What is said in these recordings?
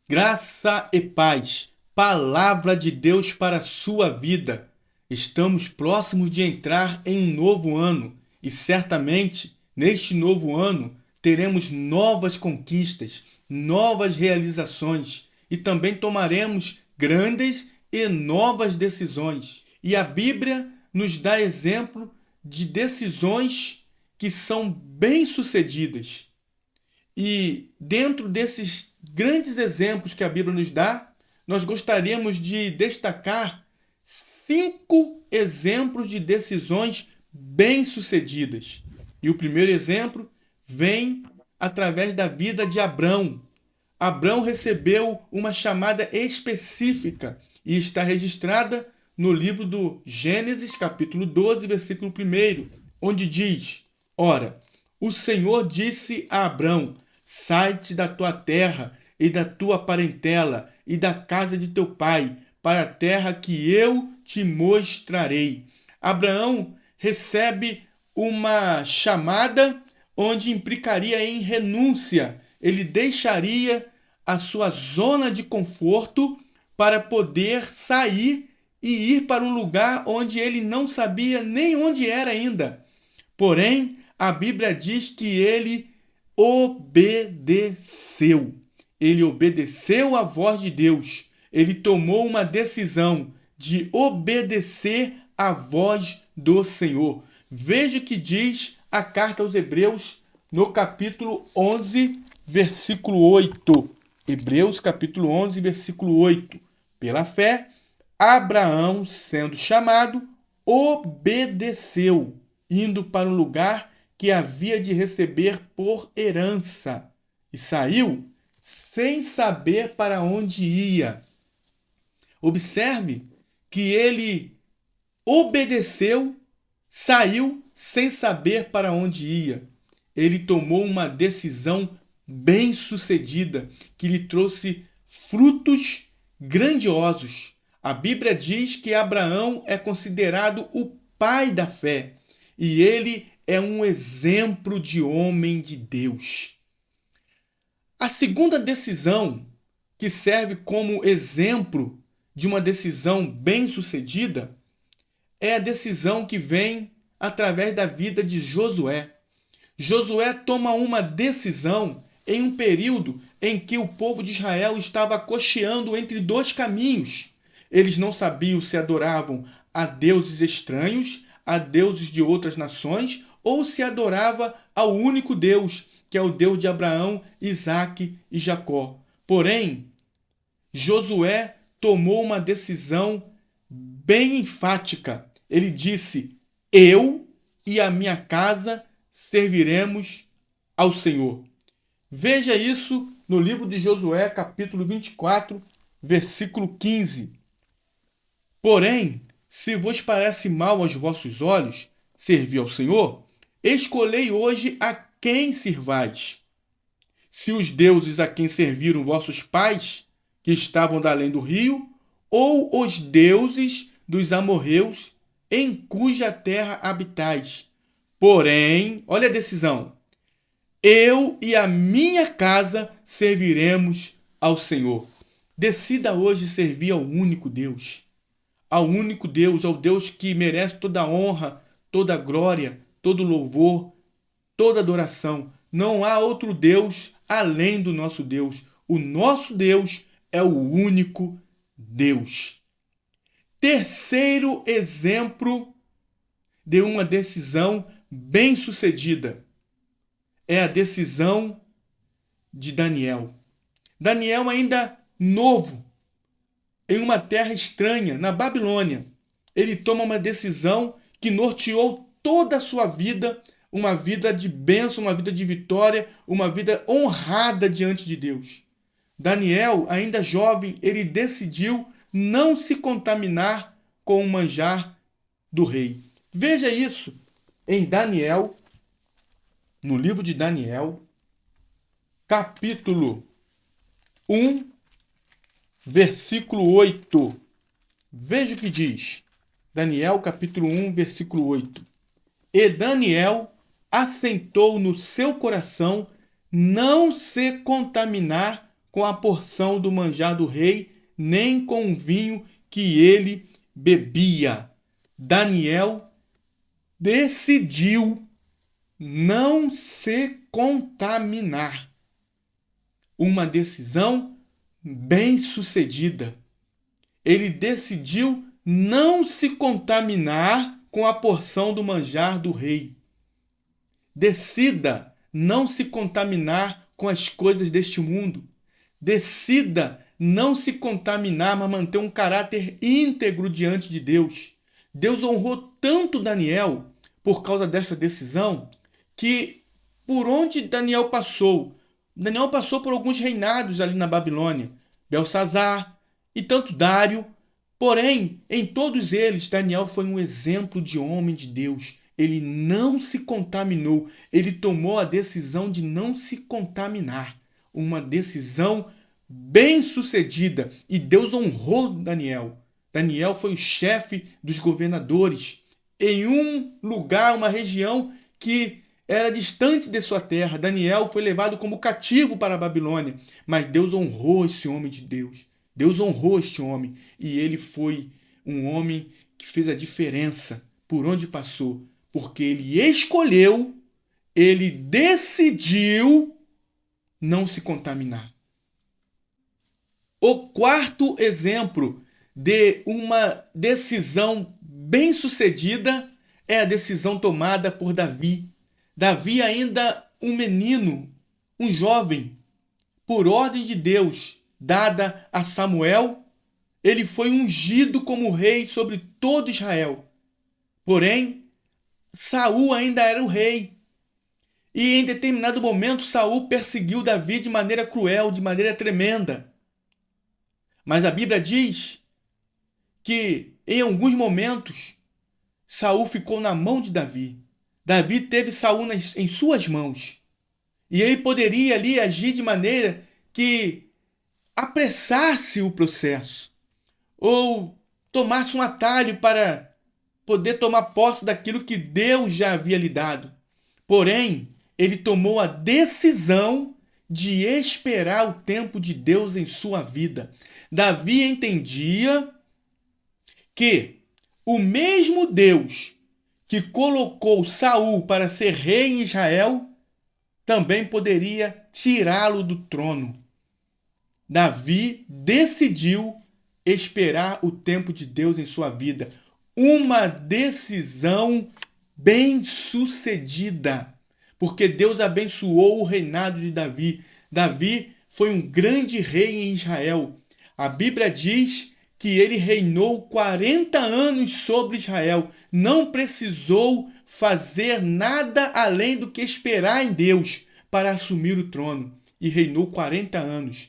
Graça e paz, palavra de Deus para a sua vida. Estamos próximos de entrar em um novo ano e certamente neste novo ano teremos novas conquistas, novas realizações e também tomaremos grandes e novas decisões. E a Bíblia nos dá exemplo de decisões que são bem-sucedidas. E dentro desses grandes exemplos que a Bíblia nos dá, nós gostaríamos de destacar 5 exemplos de decisões bem-sucedidas. E o primeiro exemplo vem através da vida de Abrão. Abrão recebeu uma chamada específica e está registrada no livro do Gênesis, capítulo 12, versículo 1, onde diz: Ora, o Senhor disse a Abrão: Sai-te da tua terra e da tua parentela e da casa de teu pai, para a terra que eu te mostrarei. Abraão recebe uma chamada onde implicaria em renúncia. Ele deixaria a sua zona de conforto para poder sair e ir para um lugar onde ele não sabia nem onde era ainda. Porém, a Bíblia diz que ele obedeceu. Ele obedeceu à voz de Deus. Ele tomou uma decisão de obedecer à voz do Senhor. Veja o que diz a carta aos Hebreus no capítulo 11, versículo 8. Hebreus capítulo 11, versículo 8. Pela fé, Abraão, sendo chamado, obedeceu, indo para um lugar que havia de receber por herança, e saiu sem saber para onde ia. Observe que ele obedeceu, saiu sem saber para onde ia. Ele tomou uma decisão bem-sucedida que lhe trouxe frutos grandiosos. A Bíblia diz que Abraão é considerado o pai da fé e ele é um exemplo de homem de Deus. A segunda decisão, que serve como exemplo de uma decisão bem-sucedida, é a decisão que vem através da vida de Josué. Josué toma uma decisão em um período em que o povo de Israel estava cocheando entre dois caminhos. Eles não sabiam se adoravam a deuses estranhos, a deuses de outras nações, ou se adorava ao único Deus, que é o Deus de Abraão, Isaque e Jacó. Porém, Josué tomou uma decisão bem enfática. Ele disse: eu e a minha casa serviremos ao Senhor. Veja isso no livro de Josué, capítulo 24, versículo 15. Porém, se vos parece mal aos vossos olhos servir ao Senhor, escolhei hoje a quem sirvais. Se os deuses a quem serviram vossos pais, que estavam da além do rio, ou os deuses dos amorreus, em cuja terra habitais. Porém, olha a decisão: eu e a minha casa serviremos ao Senhor. Decida hoje servir ao único Deus. Ao único Deus, ao Deus que merece toda a honra, toda a glória, todo o louvor, toda a adoração. Não há outro Deus além do nosso Deus. O nosso Deus é o único Deus. Terceiro exemplo de uma decisão bem-sucedida é a decisão de Daniel. Daniel, ainda novo, em uma terra estranha, na Babilônia, ele toma uma decisão que norteou toda a sua vida, uma vida de bênção, uma vida de vitória, uma vida honrada diante de Deus. Daniel, ainda jovem, ele decidiu não se contaminar com o manjar do rei. Veja isso em Daniel, no livro de Daniel, capítulo 1, versículo 8. Veja o que diz. Daniel, capítulo 1, versículo 8. E Daniel assentou no seu coração não se contaminar com a porção do manjar do rei, nem com o vinho que ele bebia. Daniel decidiu não se contaminar. Uma decisão bem-sucedida. Ele decidiu não se contaminar com a porção do manjar do rei. Decida não se contaminar com as coisas deste mundo. Decida não se contaminar, mas manter um caráter íntegro diante de Deus. Deus honrou tanto Daniel por causa dessa decisão que por onde Daniel passou por alguns reinados ali na Babilônia, Belsazar e tanto Dário. Porém, em todos eles, Daniel foi um exemplo de homem de Deus. Ele não se contaminou. Ele tomou a decisão de não se contaminar. Uma decisão bem-sucedida. E Deus honrou Daniel. Daniel foi o chefe dos governadores em um lugar, uma região que era distante de sua terra. Daniel foi levado como cativo para a Babilônia. Mas Deus honrou esse homem de Deus. Deus honrou este homem. E ele foi um homem que fez a diferença por onde passou. Porque ele escolheu, ele decidiu não se contaminar. O quarto exemplo de uma decisão bem-sucedida é a decisão tomada por Davi. Davi, ainda um menino, um jovem, por ordem de Deus, dada a Samuel, ele foi ungido como rei sobre todo Israel. Porém, Saul ainda era o rei. E em determinado momento, Saul perseguiu Davi de maneira cruel, de maneira tremenda. Mas a Bíblia diz que em alguns momentos Saul ficou na mão de Davi. Davi teve Saul em suas mãos. E ele poderia ali agir de maneira que apressasse o processo. Ou tomasse um atalho para poder tomar posse daquilo que Deus já havia lhe dado. Porém, ele tomou a decisão de esperar o tempo de Deus em sua vida. Davi entendia que o mesmo Deus que colocou Saul para ser rei em Israel também poderia tirá-lo do trono. Davi decidiu esperar o tempo de Deus em sua vida. Uma decisão bem-sucedida, porque Deus abençoou o reinado de Davi. Davi foi um grande rei em Israel. A Bíblia diz que ele reinou 40 anos sobre Israel. Não precisou fazer nada além do que esperar em Deus para assumir o trono. E reinou 40 anos.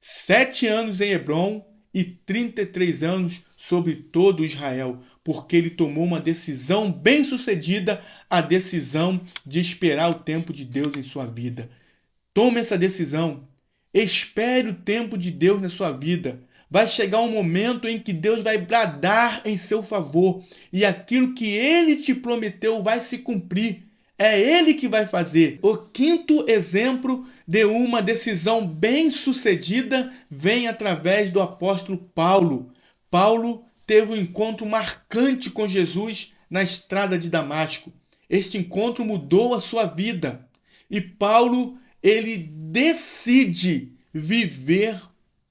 7 anos em Hebrom e 33 anos sobre todo Israel, porque ele tomou uma decisão bem-sucedida, a decisão de esperar o tempo de Deus em sua vida. Tome essa decisão. Espere o tempo de Deus na sua vida. Vai chegar um momento em que Deus vai bradar em seu favor e aquilo que ele te prometeu vai se cumprir. É ele que vai fazer. O quinto exemplo de uma decisão bem-sucedida vem através do apóstolo Paulo. Paulo teve um encontro marcante com Jesus na estrada de Damasco. Este encontro mudou a sua vida. E Paulo, ele decide viver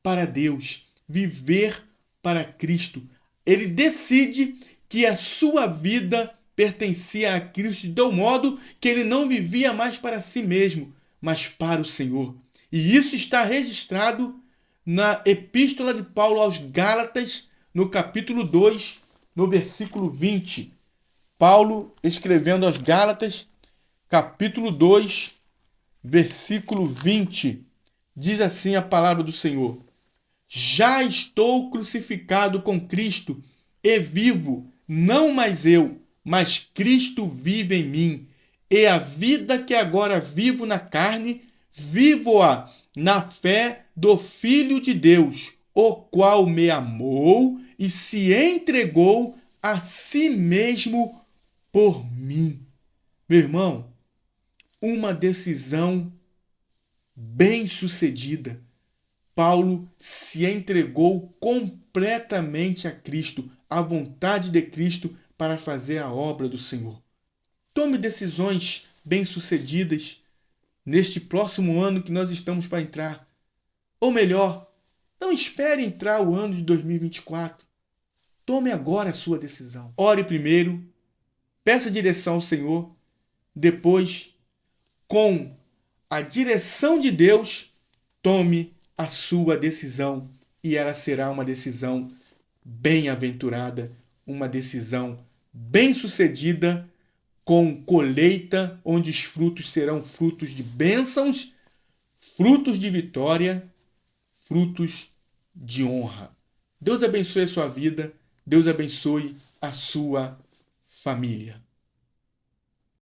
para Deus, viver para Cristo. Ele decide que a sua vida pertencia a Cristo de tal modo que ele não vivia mais para si mesmo, mas para o Senhor. E isso está registrado na Epístola de Paulo aos Gálatas, no capítulo 2, no versículo 20. Paulo escrevendo aos Gálatas, capítulo 2, versículo 20. Diz assim a palavra do Senhor: Já estou crucificado com Cristo, e vivo, não mais eu, mas Cristo vive em mim. E a vida que agora vivo na carne, vivo-a na fé do Filho de Deus, o qual me amou e se entregou a si mesmo por mim. Meu irmão, uma decisão bem-sucedida. Paulo se entregou completamente a Cristo, à vontade de Cristo, para fazer a obra do Senhor. Tome decisões bem-sucedidas neste próximo ano que nós estamos para entrar. Ou melhor, não espere entrar o ano de 2024. Tome agora a sua decisão. Ore primeiro, peça direção ao Senhor, depois, com a direção de Deus, tome a sua decisão e ela será uma decisão bem-aventurada, uma decisão bem-sucedida, com colheita, onde os frutos serão frutos de bênçãos, frutos de vitória, frutos de honra. Deus abençoe a sua vida, Deus abençoe a sua família.